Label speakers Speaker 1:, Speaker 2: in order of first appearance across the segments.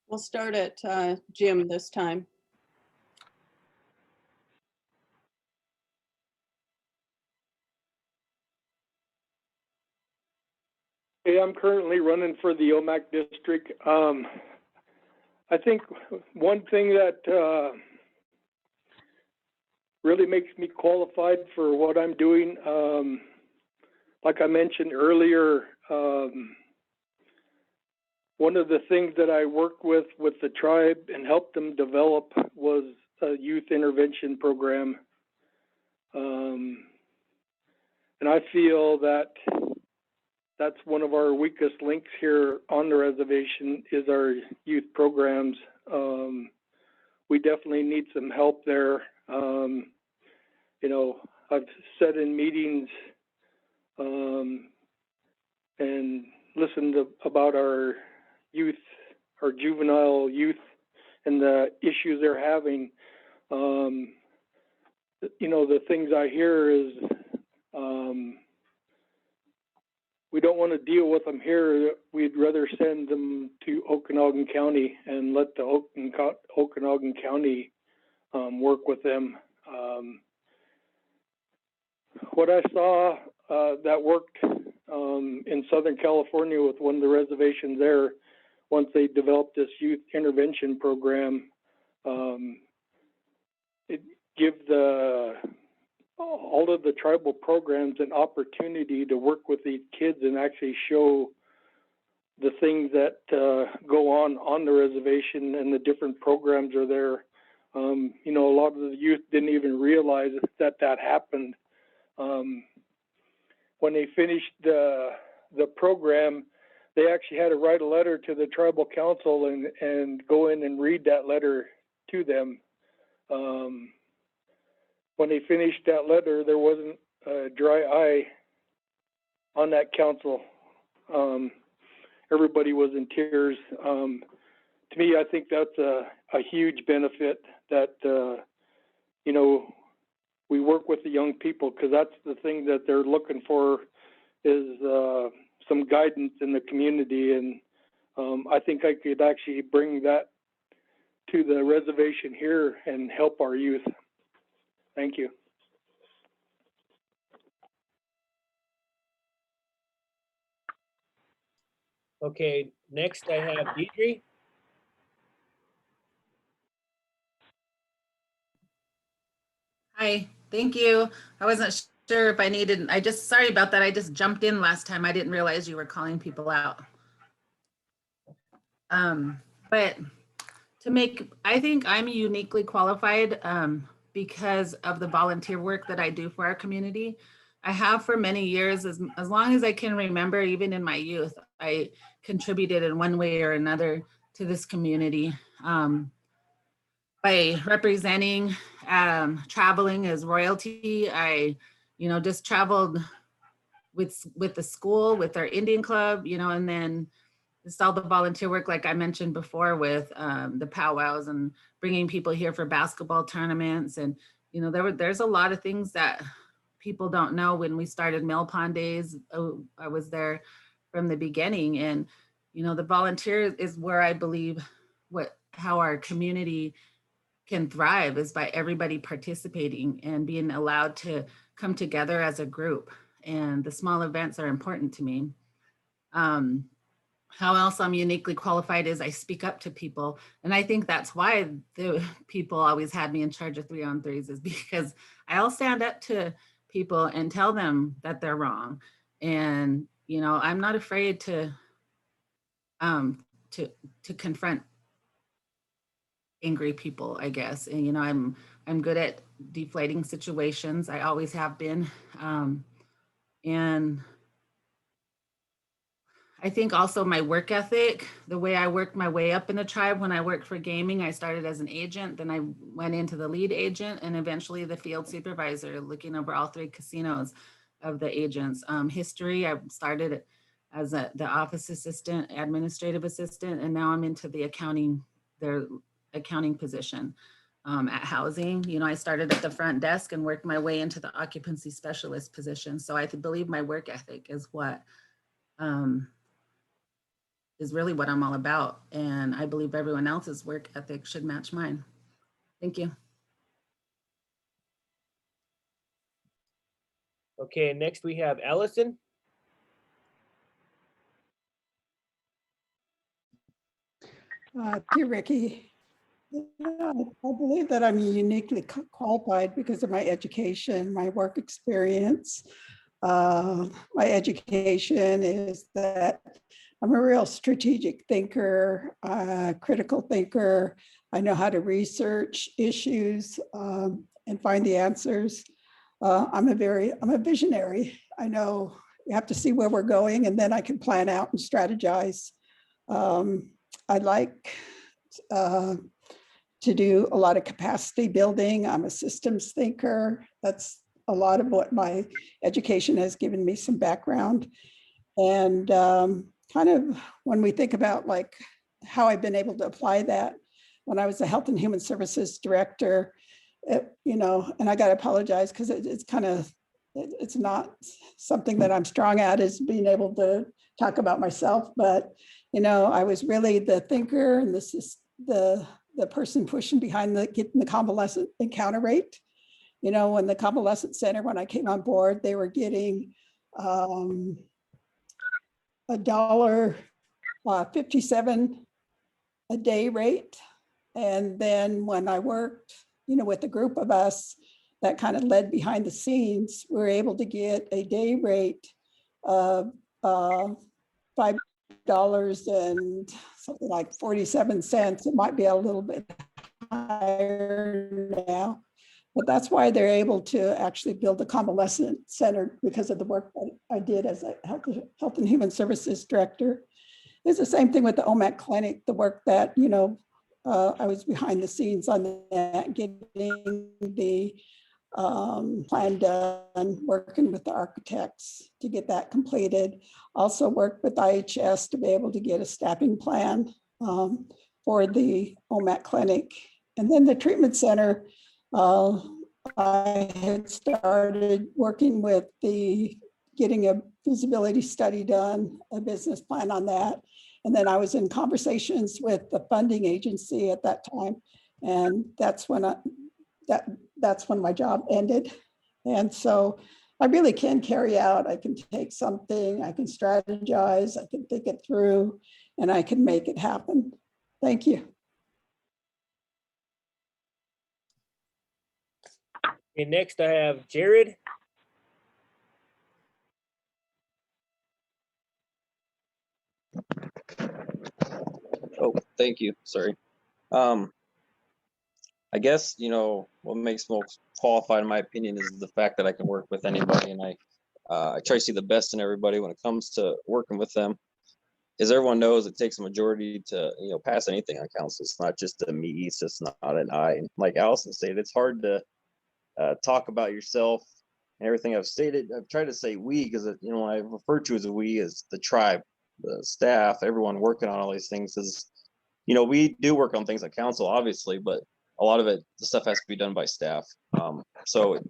Speaker 1: We'll start at Jim this time.
Speaker 2: Hey, I'm currently running for the OMAC district. I think one thing that really makes me qualified for what I'm doing, like I mentioned earlier, one of the things that I worked with the tribe and helped them develop was a youth intervention program. And I feel that that's one of our weakest links here on the reservation is our youth programs. We definitely need some help there. You know, I've sat in meetings and listened about our youth, our juvenile youth, and the issues they're having. You know, the things I hear is we don't want to deal with them here. We'd rather send them to Okanagan County and let the Okanagan County work with them. What I saw that worked in Southern California with one of the reservations there, once they developed this youth intervention program, it gave all of the tribal programs an opportunity to work with these kids and actually show the things that go on the reservation, and the different programs are there. You know, a lot of the youth didn't even realize that happened. When they finished the program, they actually had to write a letter to the tribal council and go in and read that letter to them. When they finished that letter, there wasn't a dry eye on that council. Everybody was in tears. To me, I think that's a huge benefit that, you know, we work with the young people, because that's the thing that they're looking for is some guidance in the community. And I think I could actually bring that to the reservation here and help our youth. Thank you.
Speaker 3: Okay, next I have Deidre.
Speaker 4: Hi, thank you. I wasn't sure if I needed, sorry about that. I just jumped in last time. I didn't realize you were calling people out. But I think I'm uniquely qualified because of the volunteer work that I do for our community. I have for many years, as long as I can remember, even in my youth, I contributed in one way or another to this community by representing, traveling as royalty. I, just traveled with the school, with our Indian club, and then just all the volunteer work, like I mentioned before, with the powwows and bringing people here for basketball tournaments. And, there's a lot of things that people don't know. When we started Mill Pond Days, I was there from the beginning. And, the volunteer is where I believe how our community can thrive is by everybody participating and being allowed to come together as a group. And the small events are important to me. How else I'm uniquely qualified is I speak up to people. And I think that's why the people always had me in charge of 3-on-3s, is because I'll stand up to people and tell them that they're wrong. And, I'm not afraid to confront angry people, I guess. And, I'm good at deflating situations. I always have been. And I think also my work ethic, the way I worked my way up in the tribe. When I worked for gaming, I started as an agent, then I went into the lead agent, and eventually the field supervisor, looking over all 3 casinos of the agents. History, I started as the office assistant, administrative assistant, and now I'm into the accounting position at housing. I started at the front desk and worked my way into the occupancy specialist position. So I believe my work ethic is what is really what I'm all about. And I believe everyone else's work ethic should match mine. Thank you.
Speaker 3: Okay, next we have Allison.
Speaker 5: Dear Ricky, I believe that I'm uniquely qualified because of my education, my work experience. My education is that I'm a real strategic thinker, critical thinker. I know how to research issues and find the answers. I'm a visionary. I know you have to see where we're going, and then I can plan out and strategize. I like to do a lot of capacity building. I'm a systems thinker. That's a lot of what my education has given me some background. And kind of when we think about like how I've been able to apply that, when I was the Health and Human Services Director, and I got to apologize because it's not something that I'm strong at, is being able to talk about myself, but I was really the thinker and the person pushing behind getting the convalescent encounter rate. When the convalescent center, when I came on board, they were getting $1.57 a day rate. And then when I worked, with a group of us that kind of led behind the scenes, we were able to get a day rate of $5 and something like 47 cents. It might be a little bit higher now, but that's why they're able to actually build a convalescent center, because of the work that I did as a Health and Human Services Director. It's the same thing with the OMAC clinic, the work that, I was behind the scenes on that, getting the plan done, working with the architects to get that completed. Also worked with IHS to be able to get a staffing plan for the OMAC clinic. And then the treatment center, I had started working with getting a feasibility study done, a business plan on that. And then I was in conversations with the funding agency at that time. And that's when that's when my job ended. And so I really can carry out, I can take something, I can strategize, I can think it through, and I can make it happen. Thank you.
Speaker 3: Okay, next I have Jared.
Speaker 6: Oh, thank you. Sorry. I guess, what makes most qualified, in my opinion, is the fact that I can work with anybody, and I try to see the best in everybody when it comes to working with them. As everyone knows, it takes a majority to, pass anything on council. It's not just a me, it's just not an I. And like Allison stated, it's hard to talk about yourself and everything I've stated. I've tried to say we, because, I refer to as a we as the tribe, the staff, everyone working on all these things is, we do work on things at council, obviously, but a lot of the stuff has to be done by staff. So,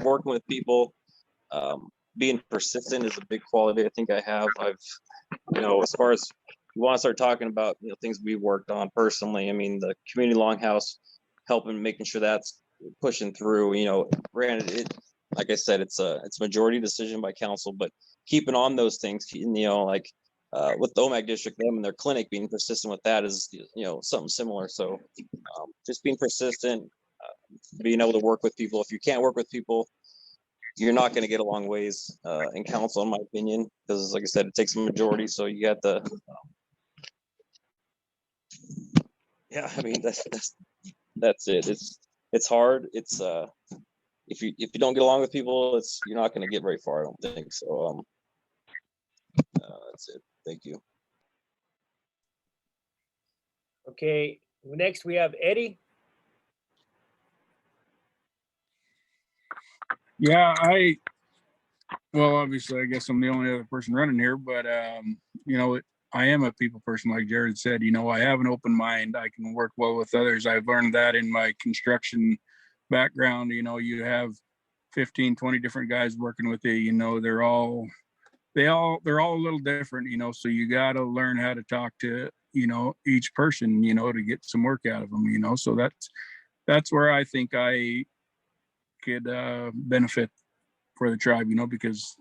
Speaker 6: working with people, being persistent is a big quality I think I have. I've, as far as you want to start talking about, things we've worked on personally, I mean, the community longhouse, helping, making sure that's pushing through, granted, like I said, it's a majority decision by council, but keeping on those things, like with the OMAC district, them and their clinic, being persistent with that is, something similar. So just being persistent, being able to work with people. If you can't work with people, you're not going to get a long ways in council, in my opinion, because like I said, it takes a majority. So you got the, yeah, I mean, that's it. It's hard. It's if you don't get along with people, you're not going to get very far, I don't think. So that's it. Thank you.
Speaker 3: Okay, next we have Eddie.
Speaker 7: Yeah, well, obviously, I guess I'm the only other person running here, but, I am a people person, like Jared said. I have an open mind. I can work well with others. I've learned that in my construction background. You have 15, 20 different guys working with you. They're all they're all a little different, so you got to learn how to talk to, each person, to get some work out of them, so that's where I think I could benefit for the tribe, because,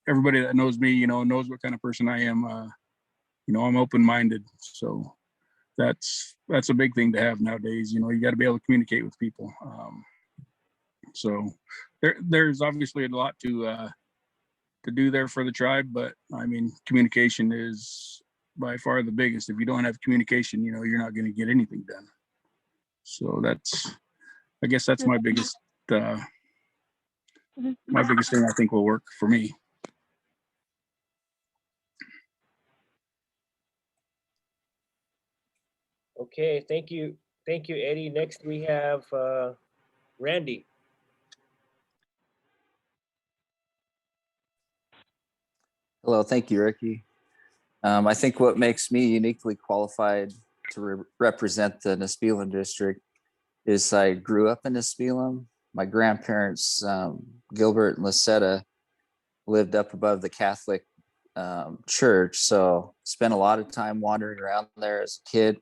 Speaker 7: everybody that knows me, knows what kind of person I am. I'm open-minded. So that's a big thing to have nowadays. You got to be able to communicate with people. So there's obviously a lot to do there for the tribe, but I mean, communication is by far the biggest. If you don't have communication, you're not going to get anything done. So I guess that's my biggest thing I think will work for me.
Speaker 3: Okay, thank you. Thank you, Eddie. Next we have Randy.
Speaker 8: Hello, thank you, Ricky. I think what makes me uniquely qualified to represent the Nispilan district is I grew up in Nispilan. My grandparents, Gilbert and Lisetta, lived up above the Catholic church. So spent a lot of time wandering around there as a kid,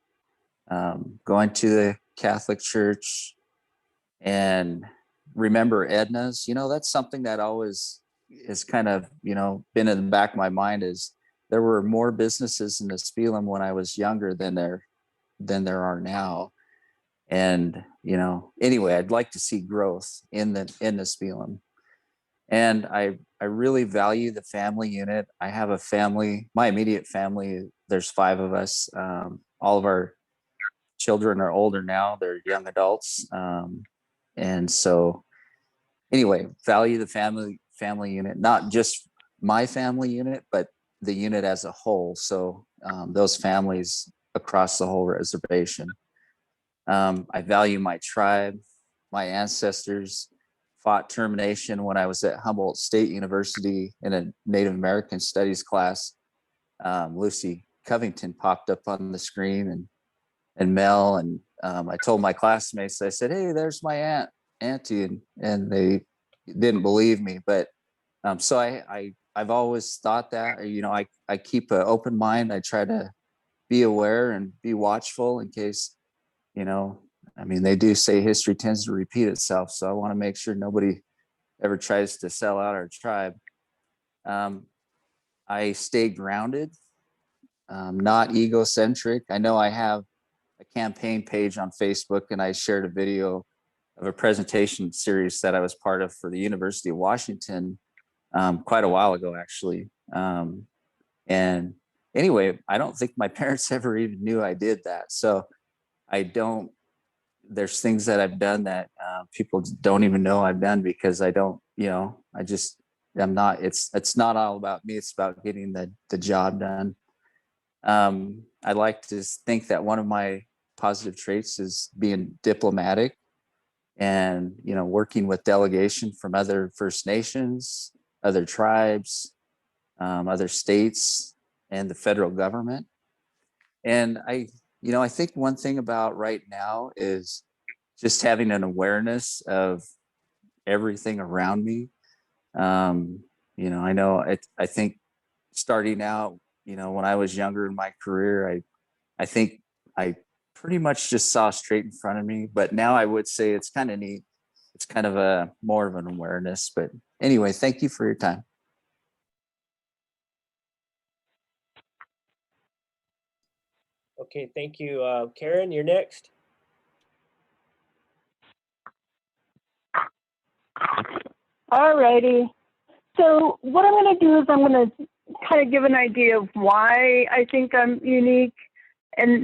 Speaker 8: going to the Catholic church, and remember Edna's. That's something that always is kind of, been in the back of my mind, is there were more businesses in Nispilan when I was younger than there are now. And, anyway, I'd like to see growth in Nispilan. And I really value the family unit. I have a family, my immediate family, there's 5 of us. All of our children are older now, they're young adults. And so anyway, value the family unit, not just my family unit, but the unit as a whole. So those families across the whole reservation. I value my tribe. My ancestors fought termination when I was at Humboldt State University in a Native American Studies class. Lucy Covington popped up on the screen, and Mel, and I told my classmates, I said, "Hey, there's my auntie," and they didn't believe me. But so I've always thought that, I keep an open mind. I try to be aware and be watchful in case, they do say history tends to repeat itself. So I want to make sure nobody ever tries to sell out our tribe. I stay grounded, not egocentric. I know I have a campaign page on Facebook, and I shared a video of a presentation series that I was part of for the University of Washington quite a while ago, actually. And anyway, I don't think my parents ever even knew I did that. So there's things that I've done that people don't even know I've done, because I don't, I'm not, it's not all about me. It's about getting the job done. I like to think that one of my positive traits is being diplomatic and, working with delegation from other First Nations, other tribes, other states, and the federal government. And I think one thing about right now is just having an awareness of everything around me. I think starting out, when I was younger in my career, I think I pretty much just saw straight in front of me. But now I would say it's kind of neat. It's kind of a more of an awareness. But anyway, thank you for your time.
Speaker 3: Okay, thank you. Karen, you're next.
Speaker 9: All righty. So what I'm going to do is I'm going to kind of give an idea of why I think I'm unique. And